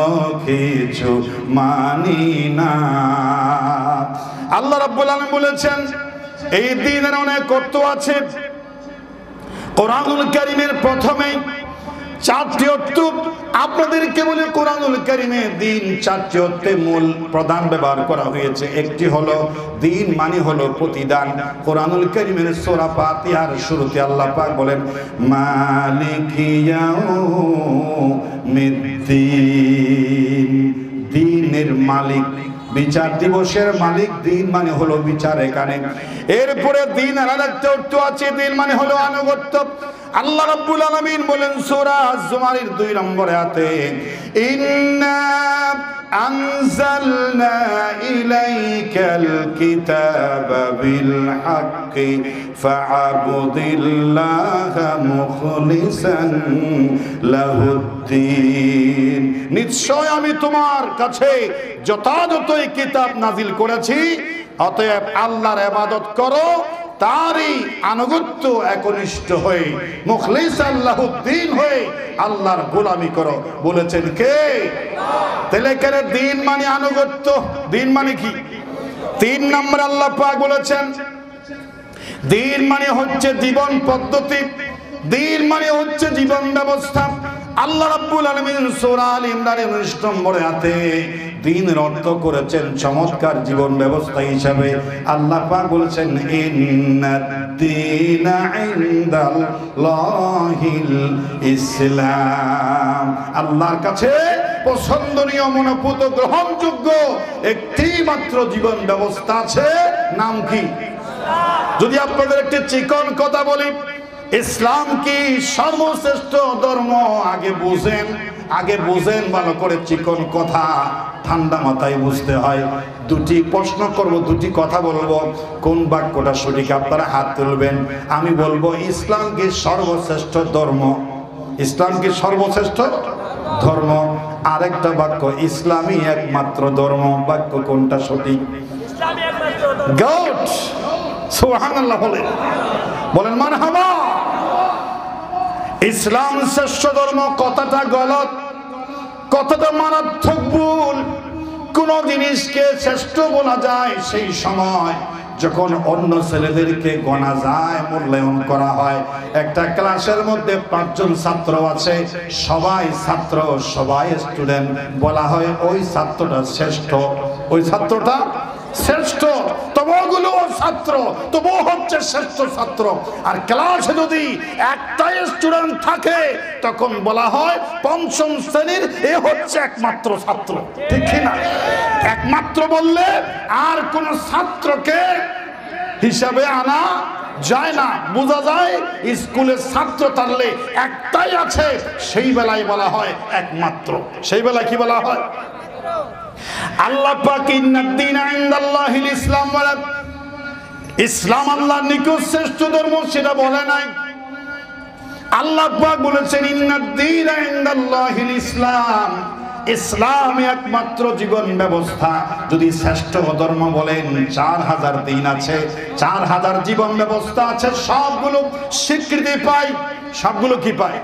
কিছু মানি না। আল্লাহ রাব্বুল আলামিন বলেছেন এই দিনের অনেক অর্থ আছে। কোরআনুল কারীমের প্রথমে 4টি অর্থ আপনাদেরকে বলে, কোরআনুল কারীমে দিন 4টি অর্থে মূল প্রধান ব্যবহার করা হয়েছে। একটি হলো দিন মানে হলো প্রতিদান। কোরআনুল কারীমের সূরা ফাতিহার শুরুতে আল্লাহ পাক বলেন মালিকি ইয়াউমিদ্দিন, দিনের মালিক, বিচার দিবসের মালিক। দিন মানে হলো বিচার এখানে। এরপরে দিন আর একটা অর্থ আছে, দিন মানে হলো আনুগত্য। আল্লাহ রাব্বুল আলামিন বলেন সূরা আজ-জুমারের 2 নম্বর আয়াতে, ইন্না আনজালনা ইলাইকাল কিতাবা বিল হাক্কি ফাআবুদিল্লাহা মুখলিসান লাহুদ্দিন। নিশ্চয় আমি তোমার কাছে যথাযথ কিতাব নাজিল করেছি, অতএব আল্লাহর ইবাদত করো, তারই আনুগত্য একনিষ্ঠ হয়ে মুখলিসান লাহুদ্দিন হয়ে আল্লাহর গোলামি করো। বলেছেন কে? তাহলে এখানে দিন মানে আনুগত্য। দিন মানে কি? 3 নম্বর আল্লাহ পাক বলেছেন দিন মানে হচ্ছে জীবন পদ্ধতি, দিন মানে হচ্ছে জীবন ব্যবস্থা। আল্লাহ রাব্বুল আলামিন সূরা আল ইমরানের 19 নম্বর আয়াতে দিনের অর্থ করেছেন চমৎকার জীবন ব্যবস্থা হিসাবে। আল্লাহ পাক বলেছেন ইন্নাদ-দীনা ইনদাল্লাহিল ইসলাম। আল্লাহর কাছে পছন্দনীয়, মনোপুত, গ্রহণযোগ্য একটি মাত্র জীবন ব্যবস্থা আছে, নাম কি? যদি আপনাদের একটি চিকন কথা বলি, ইসলাম কি সর্বশ্রেষ্ঠ ধর্ম? আগে বুঝেন ভালো করে। চিকন কথা ঠান্ডা মাথায় বুঝতে হয়। 2টি প্রশ্ন করব, 2টি কথা বলবো, কোন বাক্যটা সঠিক আপনারা হাত তুলবেন। আমি বলবো ইসলাম কি সর্বশ্রেষ্ঠ ধর্ম? ইসলাম কি সর্বশ্রেষ্ঠ ধর্ম? আরেকটা বাক্য, ইসলামই একমাত্র ধর্ম। বাক্য কোনটা সঠিক? গুড, সুবহানাল্লাহ বলেন মারহাবা। ইসলাম শ্রেষ্ঠ ধর্ম কথাটা গলত, কথাটা মারাত্মক ভুল। কোন জিনিসকে শ্রেষ্ঠ বলা যায় সেই সময় যখন অন্য ছেলেদেরকে গণা যায়, মূল্যায়ন করা হয়। একটা ক্লাসের মধ্যে 5 জন ছাত্র আছে, সবাই ছাত্র, সবাই স্টুডেন্ট, বলা হয় ওই ছাত্রটা শ্রেষ্ঠ, ওই ছাত্রটা শ্রেষ্ঠ, তবুগুলো ছাত্র, তবু হচ্ছে শ্রেষ্ঠ ছাত্র। আর ক্লাসে যদি একটাই স্টুডেন্ট থাকে তখন বলা হয় 5ম শ্রেণীর এ হচ্ছে একমাত্র ছাত্র, ঠিক না? একমাত্র বললে আর কোন ছাত্রকে হিসাবে আনা যায় না। বোঝা যায় স্কুলের ছাত্র তাহলে একটাই আছে, সেই বেলায় বলা হয় একমাত্র। সেই বেলায় কি বলা হয়? আল্লাহ পাক ইন্নাদ-দীনা ইনদাল্লাহিল ইসলাম বলেন, ইসলাম আল্লাহর নিকট শ্রেষ্ঠ ধর্ম, সেটা বলে নাই। আল্লাহ পাক বলেছেন ইন্নাদ-দীনা ইনদাল্লাহিল ইসলাম, ইসলাম একমাত্র জীবন ব্যবস্থা। যদি শ্রেষ্ঠ ধর্ম বলেন 4000 দিন আছে, 4000 জীবন ব্যবস্থা আছে, সবগুলো স্বীকৃতি পায়। সবগুলো কি পায়?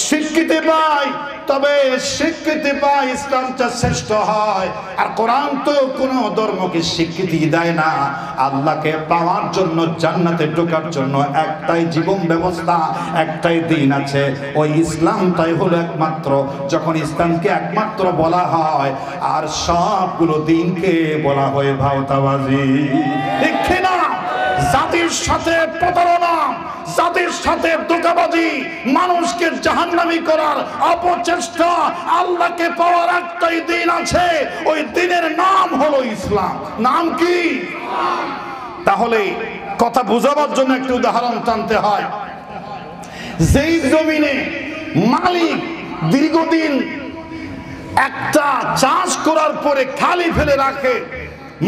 স্বীকৃতি পায়। তবে স্বীকৃতি পায় ইসলামটা শ্রেষ্ঠ হয়। আর কোরআন তো কোনো ধর্মকে স্বীকৃতি দেয় না। আল্লাহকে পাওয়ার জন্য, জান্নাতে ঢোকার জন্য একটাই জীবন ব্যবস্থা, একটাই দিন আছে, ওই ইসলামটাই হলো একমাত্র। যখন ইসলামকে একমাত্র বলা হয়, আর সবগুলো দিনকে বলা হয় ভাওতাবাজি। ঠিক না? জাতির সাথে প্রতারণা, জাতির সাথে ধোঁকাবাজি, মানুষকে জাহান্নামী করার অপচেষ্টা। আল্লাহকে পাওয়ার একটাই দিন আছে, ওই দিনের নাম হলো ইসলাম। নাম কি? তাহলে কথা বোঝাবার জন্য একটু উদাহরণ টানতে হয়। যেই জমিনে মালিক দীর্ঘদিন একটা চাষ করার পরে খালি ফেলে রাখে,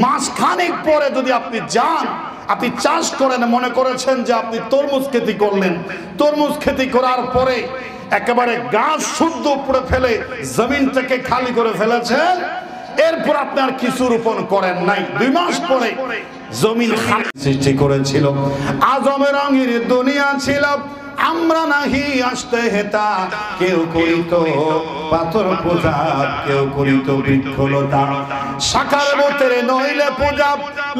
মাসখানেক পরে যদি আপনি যান, আপনি চাষ করেন, মনে করেছেন যে আপনি তরমুজ খেতি করলেন, তরমুজ খেতি করার পরে একেবারে গাছ শুদ্ধ উপরে ফেলে জমিনটাকে খালি করে ফেলেছেন, এরপর আপনি আর কিছু রোপণ করেন নাই। 2 মাস পরে জমিন সৃষ্টি করেছিল, আজমের রঙের দুনিয়া ছিল, আমরা নাহি আসতে হেতা, কেউ করিত পাথর পূজা, কেউ করিত বৃক্ষলতা, সাকার বোতেরে নইলে পূজা,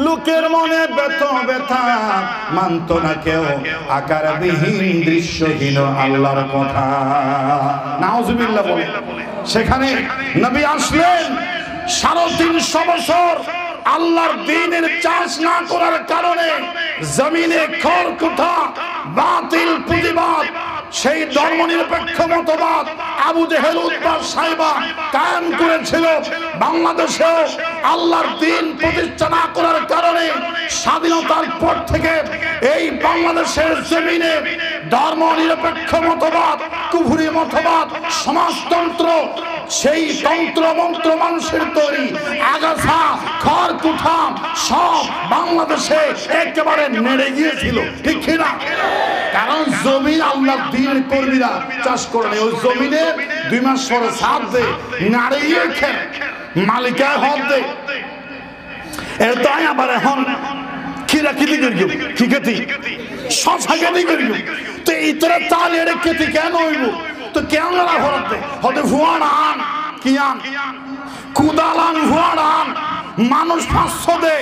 লোকের মনে ব্যথা, মানত না কেউ আকারবিহীন দৃশ্যহীন আল্লাহর কথা। নাউজুবিল্লাহ বলে। সেখানে নবী আসলেন, 350 বছর আল্লাহর দ্বীনের চাষ না করার কারণে জমিনে খড়কুটা, বাতিল পুঁজিবাদ, সেই ধর্মনিরপেক্ষ মতবাদ আবু জেহেল, উতবা, সাইবা কায়েম করেছিল। বাংলাদেশে আল্লাহর দ্বীন প্রতিষ্ঠা না করার কারণে স্বাধীনতার পর থেকে এই বাংলাদেশের জমিনে ধর্মনিরপেক্ষ মতবাদ, কুফরি মতবাদ, সমাজতন্ত্র, সেই তন্ত্র মন্ত্র মানুষের তৈরি আগাছা, খড়কুটা সব বাংলাদেশে একেবারে নেড়ে গিয়েছিল। ঠিক কিনা? কারণ জমিন আল্লাহর দ্বীনের কর্মীরা চাষ করে, ওই জমিনে 2 মাস পরে সার দে, নাড়িয়ে খেয়ে মালিকায় হক দে। এর তাই আবার এখন খিরা খেতি করি, কি খেতি? শশা খেতি করি। তো ইতরে তাল এড়ে খেতি কেন হইব? তো কেন হতে হতে ভুয়ান আন, কি আন, কুদালান ভুয়ান আন, মানুষ 500 দে,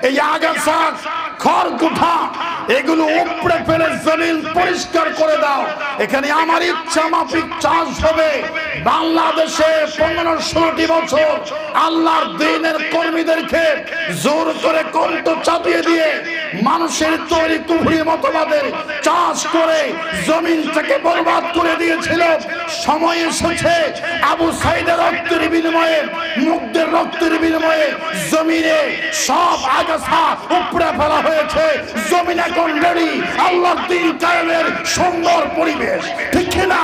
এই আগাছা খড়কুটা এগুলো উপড়ে ফেলে জমিন পরিষ্কার করে দাও। এখানে আমার ইচ্ছা মাফিক চাষ হবে। বাংলাদেশে 15-16টি বছর আল্লাহর দ্বীনের কর্মীদেরকে জোর করে কণ্ঠ চাপিয়ে দিয়ে মানুষের তৈরি কুফরি মতবাদের চাষ করে জমিনটাকে বরবাদ করে দিয়েছিল। সময় এসেছে আবু সাইদের রক্তের বিনিময়ে, মুগ্ধের রক্তের বিনিময়ে জমিনে সব আগাছা উপড়ে ফেলা হয়েছে। জমিন এখন রেডি আল্লাহর দ্বীন কায়েমের সুন্দর পরিবেশ। ঠিক না?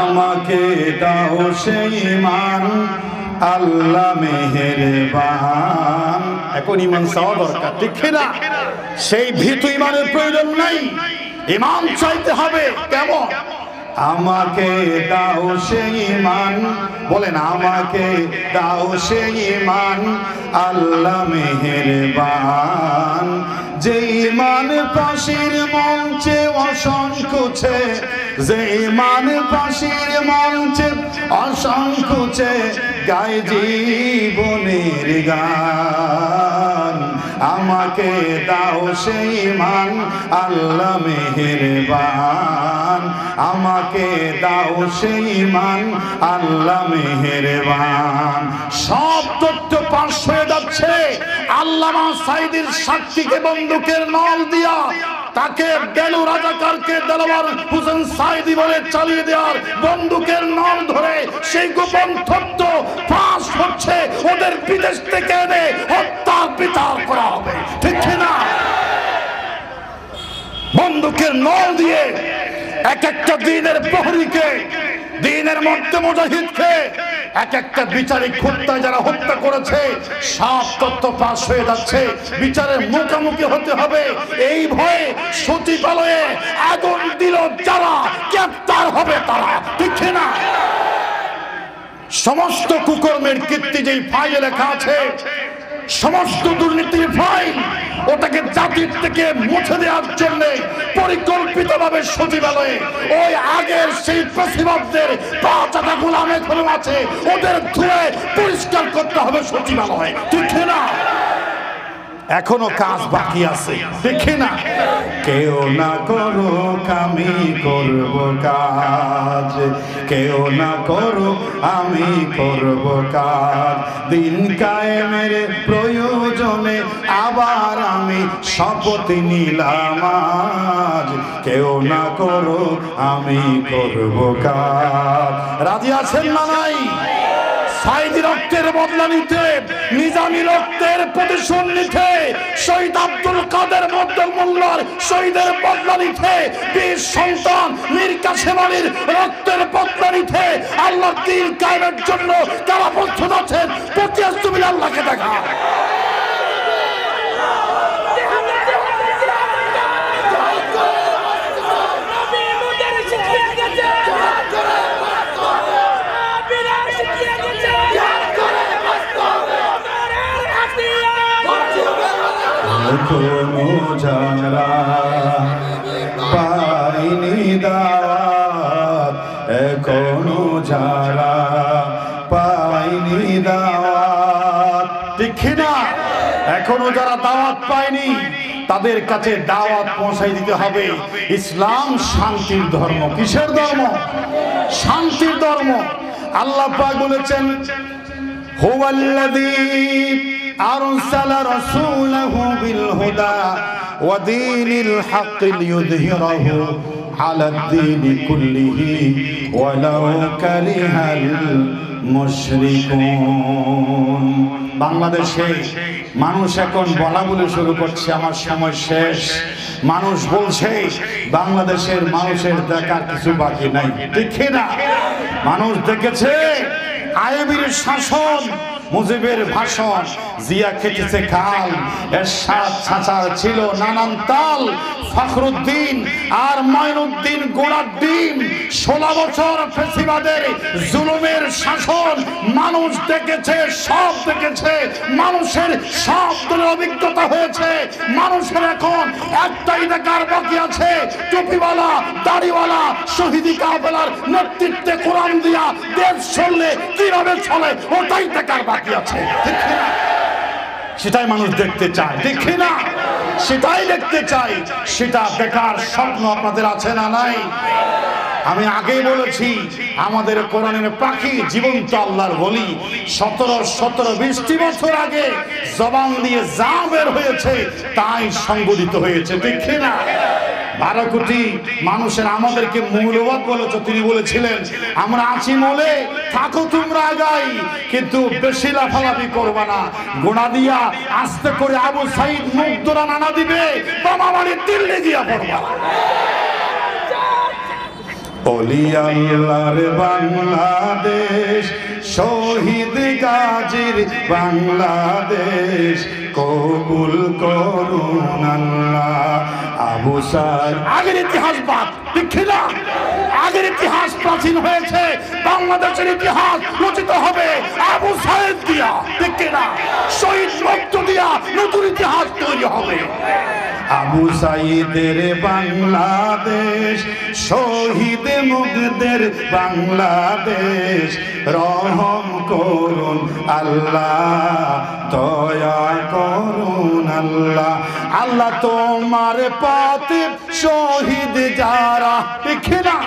আমাকে দাও সেই ঈমান, আল্লাহ মেহেরবান। এখন ঈমান চাওয়া দরকার। ঠিক না? সেই ভীতু ঈমানের প্রয়োজন নাই, ঈমান চাইতে হবে। কেমন? আমাকে দাও সেই ঈমান, বলেন আমাকে দাও সেই ঈমান, আল্লাহ মেহেরবান। যে ঈমান ফাঁসির মঞ্চে অসংকোচে, যে ঈমান ফাঁসির মঞ্চে অসংকোচে গায় জীবনের গান। আমাকে দাও সেই ঈমান, আল্লাহ মেহেরবান। আমাকে দাও সেই মান, আল্লাহ মেহেরবান। সব তথ্য পাশ হয়ে যাচ্ছে আল্লামা সাঈদীর সাক্ষীকে বন্দুকের নল দিয়া তাকে বেলু রাজাকারকে দেলোয়ার হোসেন সাঈদী বলে চালিয়ে দেওয়ার বন্দুকের নল ধরে সেই গোপন তথ্য ফাঁস হচ্ছে। ওদের বিদেশ থেকে এনে হত্যার বিচার করা হবে, ঠিক না? বন্দুকের নল দিয়ে এক একটা দিনের প্রহরীকে, দিনের মধ্যে মুজাহিদকে, এক একটা বিচারিক হত্যায় যারা হত্যা করেছে সব তথ্য ফাঁস হয়ে যাচ্ছে। বিচারের মুখোমুখি হতে হবে। এই ভয়ে সচিবালয়ে আগুন দিল যারা, গ্রেফতার হবে তারা, ঠিক না? সমস্ত কুকর্মের কীর্তি যেই ফাইলে লেখা আছে, সমস্ত দুর্নীতির ফাইল, ওটাকে জাতির থেকে মুছে দেওয়ার জন্য পরিকল্পিতভাবে সচিবালয়ে ওই আগের সেই প্রতিবাদদের পাঁচটা গোলাম এখনো আছে, ওদের ধুয়ে পরিষ্কার করতে হবে সচিবালয়, ঠিক না? এখনো কাজ বাকি আছে, দেখি না? কেউ না করুক আমি করব কাজ, কেউ না করুক আমি করব কাজ, দিন কায়েমের প্রয়োজনে আবার আমি শপথ নিলাম আজ, কেউ না করুক আমি করব কাজ। রাজি আছেন না নাই? সাঈদী রক্তের বদলা নিতে, নিজামী রক্তের প্রতিশোধ নিতে, শহীদ আব্দুল কাদের মোল্লার শহীদের বদলা নিতে, বীর সন্তান মীর কাসেম আলীর রক্তের বদলা নিতে, আল্লাহ দ্বীন কায়েমের জন্য কারা প্রস্তুত আছেন? প্রতিহাস তুমি আল্লাহকে দেখা। এখনো যারা পাইনি দাওয়াত, এখনো যারা পাইনি দাওয়াত, ঠিক না? এখনো যারা দাওয়াত পায়নি তাদের কাছে দাওয়াত পৌঁছাই দিতে হবে। ইসলাম শান্তির ধর্ম। কিসের ধর্ম? শান্তির ধর্ম। আল্লাহ পাক বলেছেন, হুয়াল্লাযী আরসালা রাসূলাহু বিল হুদা ওয়া দীনিল হক লিইয়ুযহিরাহু আলাদ দীনি কুল্লিহি ওয়ালাউ কারিহাল মুশরিকুন। বাংলাদেশে মানুষ এখন বলা বলে শুরু করছে আমার সময় শেষ। মানুষ বলছে বাংলাদেশের মানুষের দেখার কিছু বাকি নাই, ঠিক না? মানুষ দেখেছে আইবির শাসন, মুজিবের ভাষণ, জিয়া খেটেছে খাল, এরশাদ ছাঁচার ছিল নানান তাল, ফখরুদ্দিন আর মঈনুদ্দিন গোড়ার ডিম, 16 বছর ফ্যাসিবাদের জুলুমের শাসন মানুষ দেখেছে, সব দেখেছে। মানুষের সব দলের অভিজ্ঞতা হয়েছে। মানুষের এখন একটাই দেখার বাকি আছে, টুপিওয়ালা দাড়িওয়ালা শহীদি কাফেলার নেতৃত্বে কোরআন দিয়া দেশ চললে কিভাবে চলে ওটাই দেখার বাকি আছে, ঠিক না? সেটাই মানুষ দেখতে চায়, দেখি না? সেটাই দেখতে চাই। সেটা দেখার স্বপ্ন আপনাদের আছে না নাই? আমি আগেই বলেছি আমাদের কোরআনের পাখি জীবন্ত আল্লাহর বলি 17-20 বছর আগে জবান দিয়ে যা বের হয়েছে তাই সংগঠিত হয়েছে, দেখি না? 12 কোটি মানুষের আমাদেরকে মৌলবাদ বলেছ। তিনি বলেছিলেন আমরা আছি মলে, থাকো তোমরা আগাই, কিন্তু বেশি লাফালাফি করবা না। গোড়া দিয়া আস্তে করে আবু সাইদ মুগ্ধরা নানা দিবে, বাবা বাড়ির দিল্লি দিয়া পড়বা। ওলি আল্লাহর বাংলাদেশ, শহীদ গাজীর বাংলাদেশ, কবুল করুন আল্লাহ। আবু সাইদ আগের ইতিহাস বাদ, ঠিক না? আগের ইতিহাস প্রাচীন হয়েছে, বাংলাদেশের ইতিহাস রচিত হবে আবু সাইদ দিয়া, ঠিক না? শহীদ রক্ত দিয়া নতুন ইতিহাস তৈরি হবে। আবু সাইদের বাংলাদেশ, শহীদ মুগ্ধের বাংলাদেশ, রহম করুন আল্লাহ, দয়া করুন আল্লাহ। আল্লাহ তোমার পথে শহীদ যারা, ঠিক না?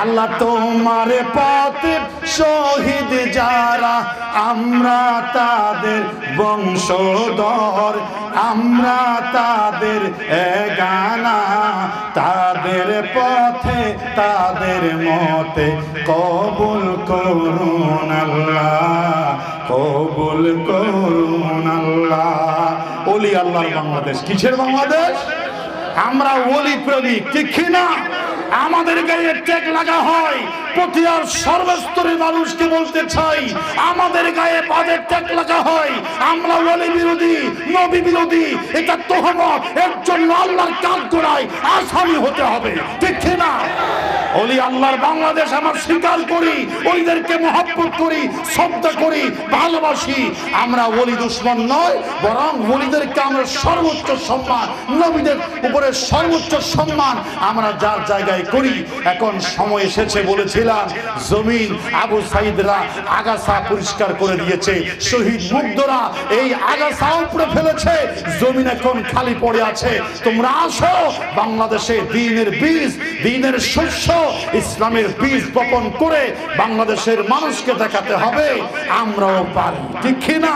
আল্লাহ তোমার পথে শহীদ যারা আমরা তাদের বংশধর, আমরা তাদের গানা, তাদের পথে তাদের মতে কবুল করুন আল্লাহ, কবুল করুন আল্লাহ। ওলি আল্লাহর বাংলাদেশ। কিসের বাংলাদেশ? আমরা ওলি প্রেমিক, ঠিক না? আমাদের গায়ে ট্যাগ লাগা হয়, পটিয়ার সর্বস্তরের মানুষকে বলতে চাই, আমাদের গায়ে বাজে ট্যাগ লাগা হয়, আমরা ওলি বিরোধী, নবী বিরোধী। এটা তোহমত, এর জন্য আল্লাহর কাজ করায় আসামি হতে হবে, ঠিক না? ওলি আল্লাহর বাংলাদেশ আমার স্বীকার করি, ওলিদেরকে মহব্বত করি, শ্রদ্ধা করি, ভালোবাসি। আমরা ওলি দুশ্মন নয়, বরং ওলিদেরকে আমরা সর্বোচ্চ সম্মান, নবীদের উপরে সর্বোচ্চ সম্মান আমরা যার জায়গায় করি। এখন সময় এসেছে, বলেছিলাম জমিন আবু সাইদরা আগাছা পরিষ্কার করে দিয়েছে, শহীদ মুগ্ধরা এই আগাছা উপড়ে ফেলেছে, জমিন এখন খালি পড়ে আছে। তোমরা আসো, বাংলাদেশে দ্বীনের বীজ, দ্বীনের শস্য, ইসলামের বীজ বপন করে বাংলাদেশের মানুষকে দেখাতে হবে আমরাও পারি, ঠিক না?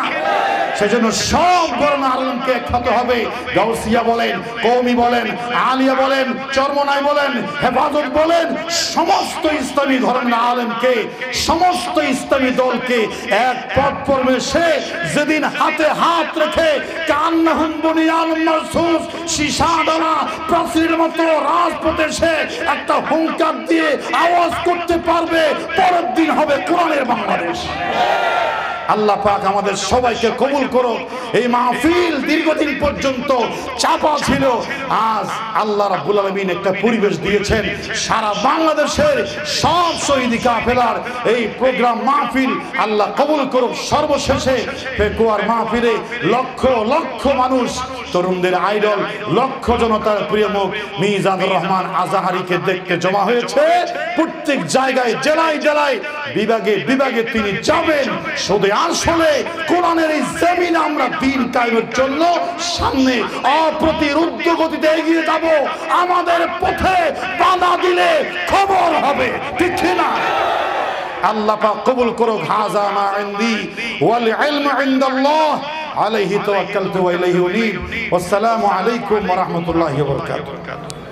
সেজন্য সব গণনা আলমকে একসাথে হবে। গাউসিয়া বলেন, কওমি বলেন, আলিয়া বলেন, চরমনাই বলেন, হেফাজত বলেন, সমস্ত ইসলামী ধর্মের আলেমকে, সমস্ত ইসলামী দলকে এক প্ল্যাটফর্মে সে যেদিন হাতে হাত রেখে কান্নাহুম বুনিয়ান মারসুস শিশাডালা প্রাচীরের মতো রাজপথে সে একটা হুঙ্কার দিয়ে আওয়াজ করতে পারবে, পরের দিন হবে কোরআনের বাংলাদেশ। আল্লাহ পাক আমাদের সবাইকে কবুল করো। এই মাহফিল দীর্ঘদিন পর্যন্ত চাপা ছিল, আজ আল্লাহ রাব্বুল আলামিন একটা পরিবেশ দিয়েছেন। সারা বাংলাদেশের সব শহীদি কাফেলার এই প্রোগ্রাম মাহফিল আল্লাহ কবুল করুক। সর্বশেষে পেকুয়ার মাহফিলে লক্ষ লক্ষ মানুষ, তরুণদের আইডল, লক্ষ জনতার প্রিয় মুখ মিজানুর রহমান আজাহারিকে দেখতে জমা হয়েছে। প্রত্যেক জায়গায়, জেলায় জেলায়, বিভাগে বিভাগে তিনি যাবেন। শুধু আসলে কোরআনের এই জমিনে আমরা দ্বীন কায়েমের জন্য সামনে অপ্রতিরোধ্য গতিতে এগিয়ে যাব। আমাদের পথে বাধা দিলে খবর হবে, ঠিক না? আল্লাহ পাক কবুল করুক। হাযা মা ইনদি ওয়াল ইলমু ইনদাল্লাহ আলাইহি তাওয়াক্কালতু ওয়া ইলাইহি উনীব। ওয়াসসালামু আলাইকুম ওয়া রাহমাতুল্লাহি ওয়া বারাকাতুহু।